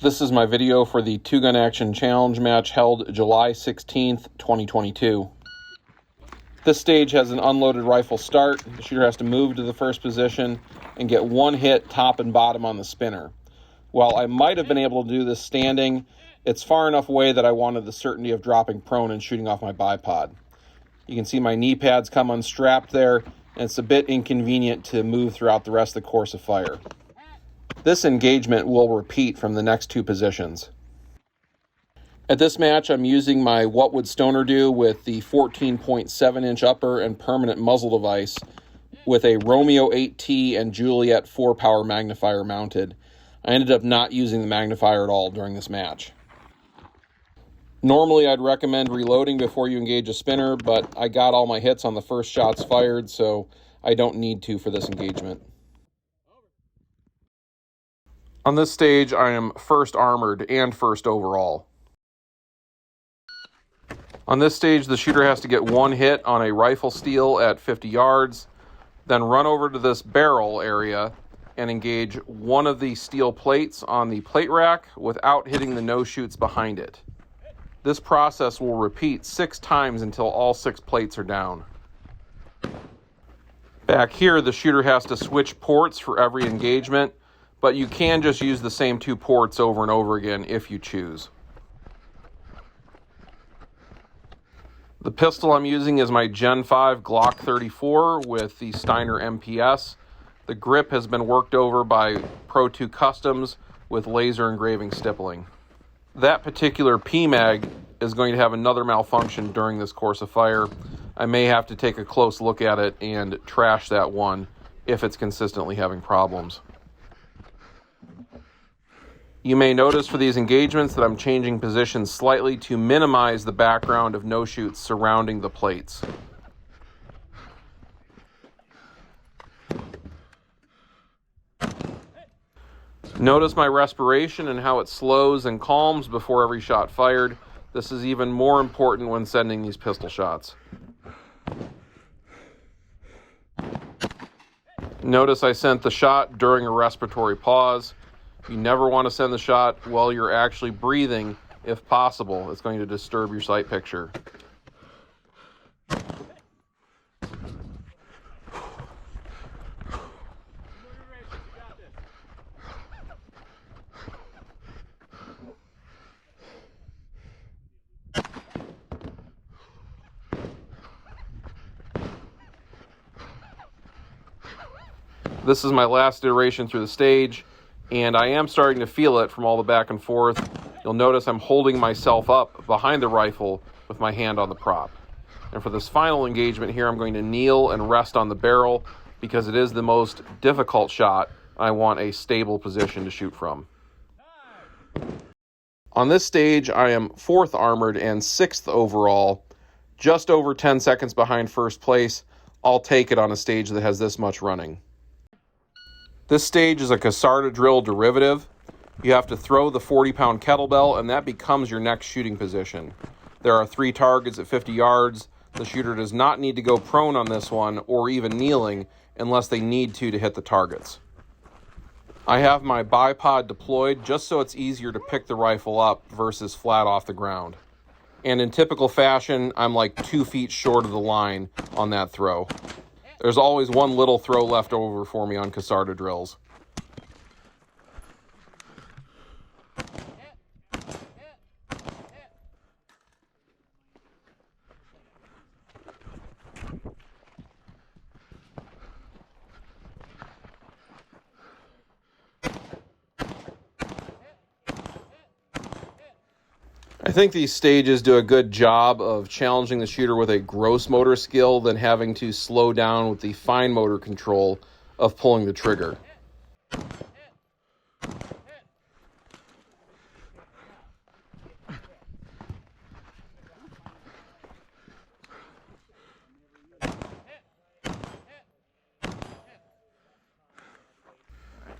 This is my video for the two-gun action challenge match held July 16th, 2022. This stage has an unloaded rifle start. The shooter has to move to the first position and get one hit top and bottom on the spinner. While I might have been able to do this standing, it's far enough away that I wanted the certainty of dropping prone and shooting off my bipod. You can see my knee pads come unstrapped there, and it's a bit inconvenient to move throughout the rest of the course of fire. This engagement will repeat from the next two positions. At this match, I'm using my What Would Stoner Do with the 14.7-inch upper and permanent muzzle device with a Romeo 8T and Juliet 4-power magnifier mounted. I ended up not using the magnifier at all during this match. Normally, I'd recommend reloading before you engage a spinner, but I got all my hits on the first shots fired, so I don't need to for this engagement. On this stage, I am first armored and first overall. On this stage, the shooter has to get one hit on a rifle steel at 50 yards, then run over to this barrel area and engage one of the steel plates on the plate rack without hitting the no-shoots behind it. This process will repeat 6 times until all 6 plates are down. Back here, the shooter has to switch ports for every engagement, but you can just use the same 2 ports over and over again if you choose. The pistol I'm using is my Gen 5 Glock 34 with the Steiner MPS. The grip has been worked over by Pro 2 Customs with laser engraving stippling. That particular PMAG is going to have another malfunction during this course of fire. I may have to take a close look at it and trash that one if it's consistently having problems. You may notice for these engagements that I'm changing positions slightly to minimize the background of no-shoots surrounding the plates. Notice my respiration and how it slows and calms before every shot fired. This is even more important when sending these pistol shots. Notice I sent the shot during a respiratory pause. You never want to send the shot while you're actually breathing, if possible. It's going to disturb your sight picture. This is my last iteration through the stage, and I am starting to feel it from all the back and forth. You'll notice I'm holding myself up behind the rifle with my hand on the prop. And for this final engagement here, I'm going to kneel and rest on the barrel because it is the most difficult shot. I want a stable position to shoot from. On this stage, I am 4th armored and 6th overall, just over 10 seconds behind first place. I'll take it on a stage that has this much running. This stage is a Casarda drill derivative. You have to throw the 40-pound kettlebell, and that becomes your next shooting position. There are 3 targets at 50 yards. The shooter does not need to go prone on this one or even kneeling unless they need to hit the targets. I have my bipod deployed just so it's easier to pick the rifle up versus flat off the ground. And in typical fashion, I'm like 2 feet short of the line on that throw. There's always one little throw left over for me on Casarda drills. I think these stages do a good job of challenging the shooter with a gross motor skill than having to slow down with the fine motor control of pulling the trigger.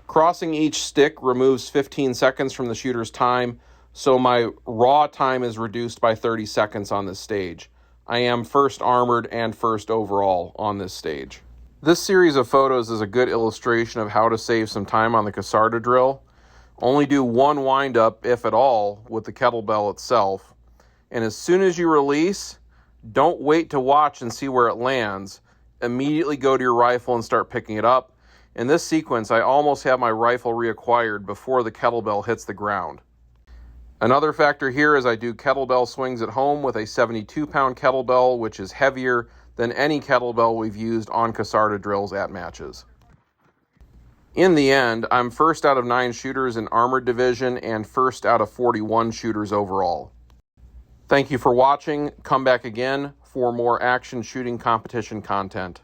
Crossing each stick removes 15 seconds from the shooter's time, so my raw time is reduced by 30 seconds on this stage. I am first armored and first overall on this stage. This series of photos is a good illustration of how to save some time on the Casarda drill. Only do one windup, if at all, with the kettlebell itself. And as soon as you release, don't wait to watch and see where it lands. Immediately go to your rifle and start picking it up. In this sequence, I almost have my rifle reacquired before the kettlebell hits the ground. Another factor here is I do kettlebell swings at home with a 72-pound kettlebell, which is heavier than any kettlebell we've used on Casarda drills at matches. In the end, I'm first out of 9 shooters in Armored Division and first out of 41 shooters overall. Thank you for watching. Come back again for more action shooting competition content.